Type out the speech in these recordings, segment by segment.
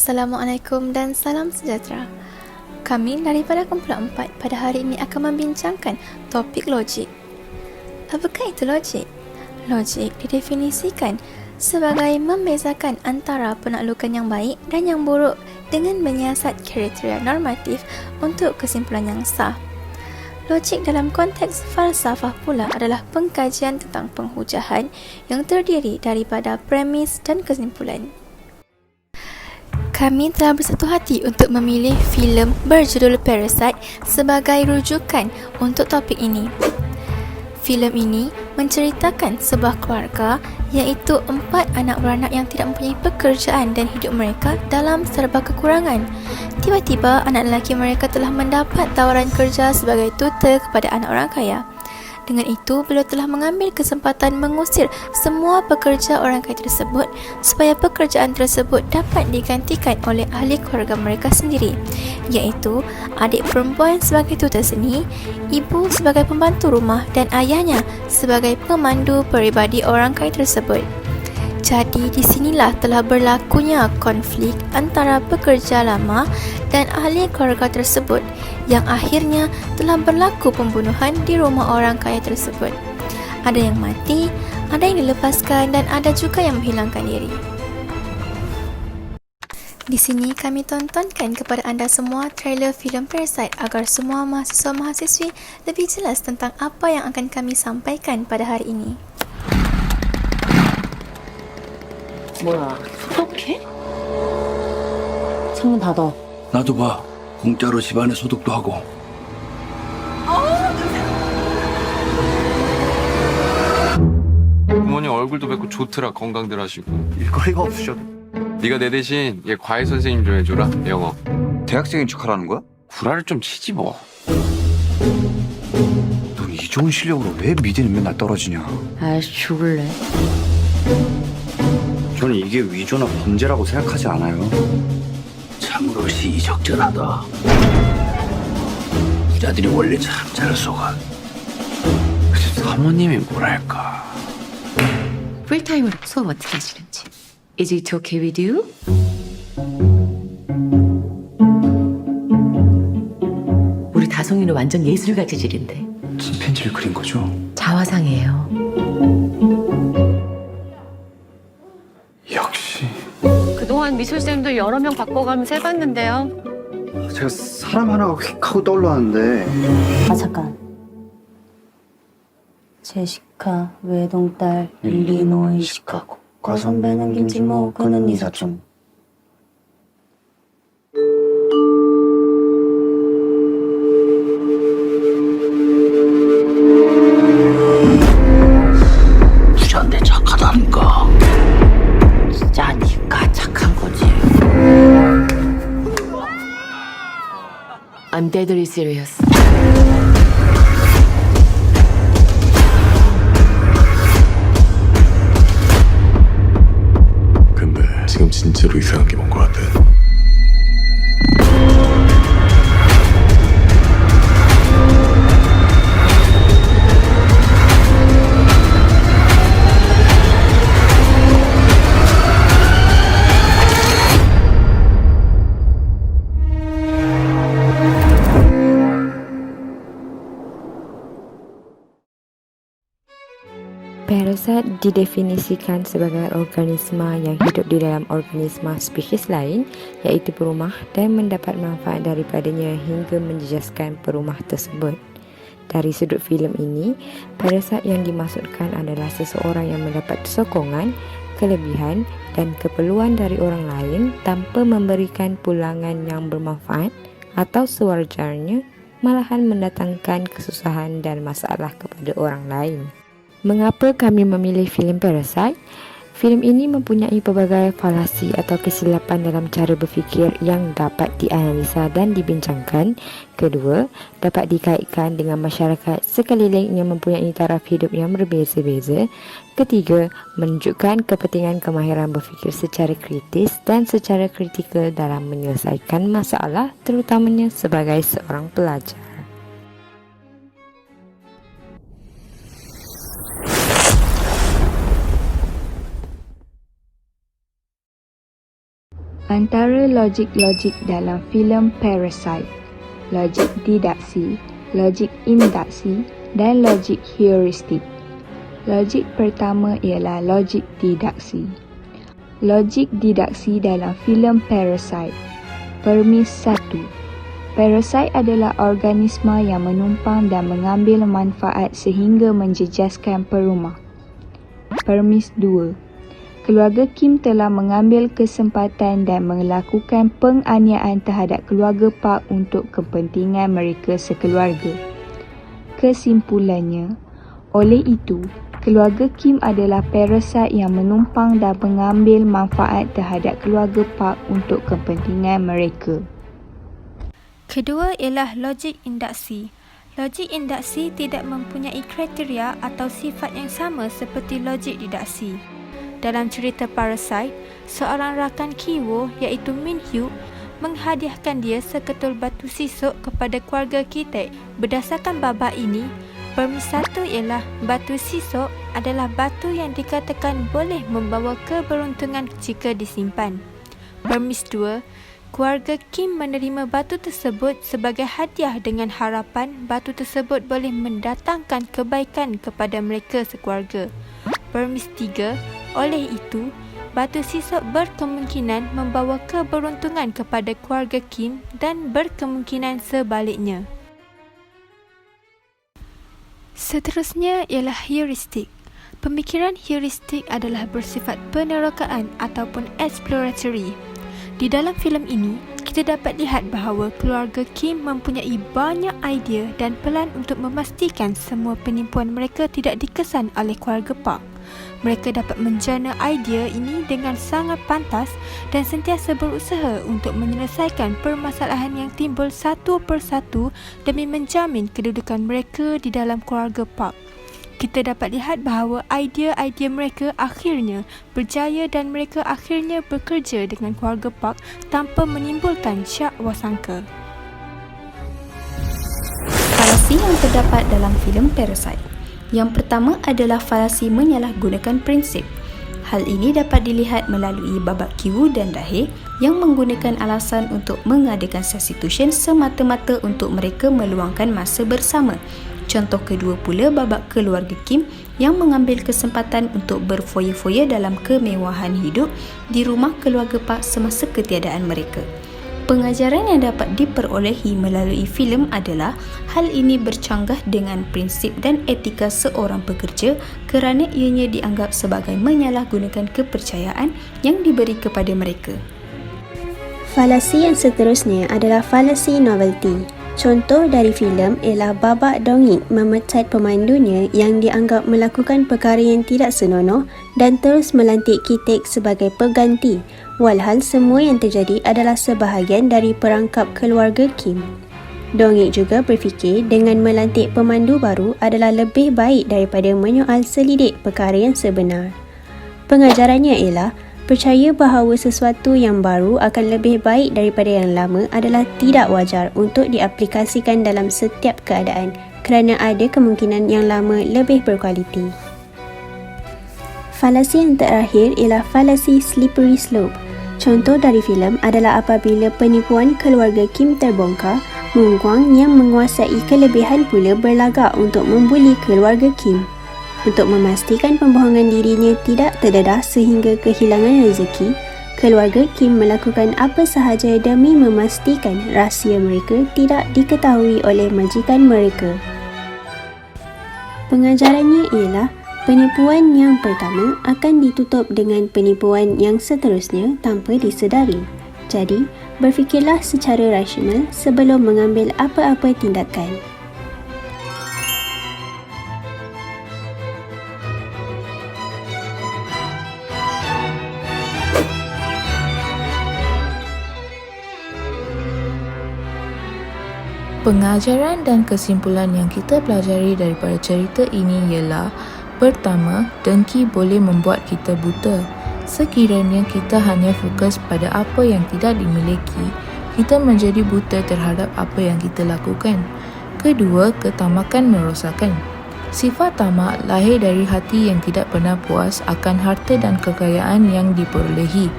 Assalamualaikum dan salam sejahtera. Kami daripada kumpulan 4 pada hari ini akan membincangkan topik logik. Apakah itu logik? Logik didefinisikan sebagai membezakan antara penaklukan yang baik dan yang buruk dengan menyiasat kriteria normatif untuk kesimpulan yang sah. Logik dalam konteks falsafah pula adalah pengkajian tentang penghujahan yang terdiri daripada premis dan kesimpulan. Kami telah bersatu hati untuk memilih filem berjudul Parasite sebagai rujukan untuk topik ini. Filem ini menceritakan sebuah keluarga iaitu 4 anak beranak yang tidak mempunyai pekerjaan dan hidup mereka dalam serba kekurangan. Tiba-tiba anak lelaki mereka telah mendapat tawaran kerja sebagai tutor kepada anak orang kaya. Dengan itu, beliau telah mengambil kesempatan mengusir semua pekerja orang kaya tersebut supaya pekerjaan tersebut dapat digantikan oleh ahli keluarga mereka sendiri, iaitu adik perempuan sebagai tutor seni, ibu sebagai pembantu rumah dan ayahnya sebagai pemandu peribadi orang kaya tersebut. Jadi di sinilah telah berlakunya konflik antara pekerja lama dan ahli keluarga tersebut yang akhirnya telah berlaku pembunuhan di rumah orang kaya tersebut. Ada yang mati, ada yang dilepaskan dan ada juga yang menghilangkan diri. Di sini kami tontonkan kepada anda semua trailer filem Parasite agar semua mahasiswa-mahasiswi lebih jelas tentang apa yang akan kami sampaikan pada hari ini. 뭐야, 소독해? 창문 닫아. 나도 봐. 공짜로 집안에 소독도 하고. 부모님 얼굴도 뵙고 좋더라. 건강들 하시고. 일거리가 없으셔도 네가 내 대신 얘 과외 선생님 좀 해줘라. 영어. 대학생인 척하라는 거야? 구라를 좀 치지 뭐. 넌 이 좋은 실력으로 왜 미대는 맨날 떨어지냐? 아이씨, 죽을래. 저는 이게 위조나 범죄라고 생각하지 않아요. 참으로 시의적절하다. 부자들이 원래 참 잘 속아. 사모님이 뭐랄까. 풀타임으로 수업 어떻게 하시는지. Is it okay with you? 우리 다송이는 완전 예술가 재질인데. 침팬지를 그린 거죠? 자화상이에요. 역시. 그동안 미술쌤도 여러 명 바꿔가면서 해봤는데요. 제가 사람 하나가 휙 하고 떠올랐는데. 아 잠깐. 제시카 외동딸 일리노이 시카고 과선배는 김치모 그는 이사촌. 부자인데 착하다니까. 진짜 니가 착한 거지. I'm deadly serious. 근데 지금 진짜로 이상한 게 뭔 것 같아. Parasite didefinisikan sebagai organisma yang hidup di dalam organisma spesies lain, iaitu perumah, dan mendapat manfaat daripadanya hingga menjejaskan perumah tersebut. Dari sudut filem ini, parasite yang dimaksudkan adalah seseorang yang mendapat sokongan, kelebihan dan keperluan dari orang lain tanpa memberikan pulangan yang bermanfaat atau sewajarnya, malahan mendatangkan kesusahan dan masalah kepada orang lain. Mengapa kami memilih filem Parasite? Filem ini mempunyai pelbagai falasi atau kesilapan dalam cara berfikir yang dapat dianalisa dan dibincangkan. Kedua, dapat dikaitkan dengan masyarakat sekeliling yang mempunyai taraf hidup yang berbeza-beza. Ketiga, menunjukkan kepentingan kemahiran berfikir secara kritis dan secara kritikal dalam menyelesaikan masalah, terutamanya sebagai seorang pelajar. Antara logik-logik dalam filem Parasite, logik didaksi, logik induksi dan logik heuristik. Logik pertama ialah logik didaksi. Logik didaksi dalam filem Parasite. Permis 1. Parasite adalah organisma yang menumpang dan mengambil manfaat sehingga menjejaskan perumah. Permis 2. Keluarga Kim telah mengambil kesempatan dan melakukan penganiayaan terhadap keluarga Park untuk kepentingan mereka sekeluarga. Kesimpulannya, oleh itu, keluarga Kim adalah parasite yang menumpang dan mengambil manfaat terhadap keluarga Park untuk kepentingan mereka. Kedua ialah logik induksi. Logik induksi tidak mempunyai kriteria atau sifat yang sama seperti logik didaksi. Dalam cerita Parasite, seorang rakan Ki-woo iaitu Min-hyuk menghadiahkan dia seketul batu sisuk kepada keluarga Ki-taek. Berdasarkan babak ini, permis 1 ialah batu sisuk adalah batu yang dikatakan boleh membawa keberuntungan jika disimpan. Permis 2, keluarga Kim menerima batu tersebut sebagai hadiah dengan harapan batu tersebut boleh mendatangkan kebaikan kepada mereka sekeluarga. Permis 3, oleh itu, batu sisuk berkemungkinan membawa keberuntungan kepada keluarga Kim dan berkemungkinan sebaliknya. Seterusnya ialah heuristik. Pemikiran heuristik adalah bersifat penerokaan ataupun exploratory. Di dalam filem ini, kita dapat lihat bahawa keluarga Kim mempunyai banyak idea dan pelan untuk memastikan semua penipuan mereka tidak dikesan oleh keluarga Park. Mereka dapat menjana idea ini dengan sangat pantas dan sentiasa berusaha untuk menyelesaikan permasalahan yang timbul satu persatu demi menjamin kedudukan mereka di dalam keluarga Park. Kita dapat lihat bahawa idea-idea mereka akhirnya berjaya dan mereka akhirnya bekerja dengan keluarga Park tanpa menimbulkan syak wasangka. Falasi yang terdapat dalam filem Parasite. Yang pertama adalah falasi menyalahgunakan prinsip. Hal ini dapat dilihat melalui babak Ki-woo dan Dae yang menggunakan alasan untuk mengadakan substitution semata-mata untuk mereka meluangkan masa bersama. Contoh kedua pula babak keluarga Kim yang mengambil kesempatan untuk berfoya-foya dalam kemewahan hidup di rumah keluarga Park semasa ketiadaan mereka. Pengajaran yang dapat diperolehi melalui filem adalah hal ini bercanggah dengan prinsip dan etika seorang pekerja kerana ianya dianggap sebagai menyalahgunakan kepercayaan yang diberi kepada mereka. Falasi yang seterusnya adalah falasi novelty. Contoh dari filem ialah babak Dong-ik memecat pemandunya yang dianggap melakukan perkara yang tidak senonoh dan terus melantik Ki-taek sebagai pengganti, walhal semua yang terjadi adalah sebahagian dari perangkap keluarga Kim. Dong-ik juga berfikir dengan melantik pemandu baru adalah lebih baik daripada menyoal selidik perkara yang sebenar. Pengajarannya ialah percaya bahawa sesuatu yang baru akan lebih baik daripada yang lama adalah tidak wajar untuk diaplikasikan dalam setiap keadaan kerana ada kemungkinan yang lama lebih berkualiti. Falasi yang terakhir ialah falasi slippery slope. Contoh dari filem adalah apabila penipuan keluarga Kim terbongkar, Moon Kwang yang menguasai kelebihan pula berlagak untuk membuli keluarga Kim. Untuk memastikan pembohongan dirinya tidak terdedah sehingga kehilangan rezeki, keluarga Kim melakukan apa sahaja demi memastikan rahsia mereka tidak diketahui oleh majikan mereka. Pengajarannya ialah penipuan yang pertama akan ditutup dengan penipuan yang seterusnya tanpa disedari. Jadi, berfikirlah secara rasional sebelum mengambil apa-apa tindakan. Pengajaran dan kesimpulan yang kita pelajari daripada cerita ini ialah: pertama, dengki boleh membuat kita buta. Sekiranya kita hanya fokus pada apa yang tidak dimiliki, kita menjadi buta terhadap apa yang kita lakukan. Kedua, ketamakan merosakkan. Sifat tamak lahir dari hati yang tidak pernah puas akan harta dan kekayaan yang diperolehi.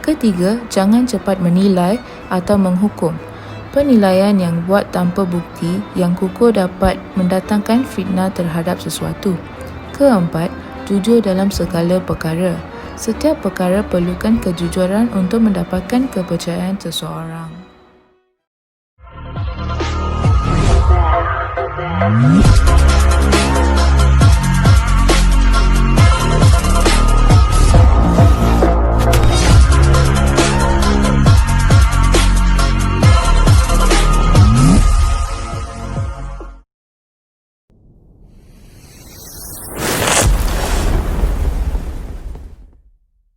Ketiga, jangan cepat menilai atau menghukum. Penilaian yang buat tanpa bukti yang kukuh dapat mendatangkan fitnah terhadap sesuatu. Keempat, jujur dalam segala perkara. Setiap perkara perlukan kejujuran untuk mendapatkan kepercayaan seseorang.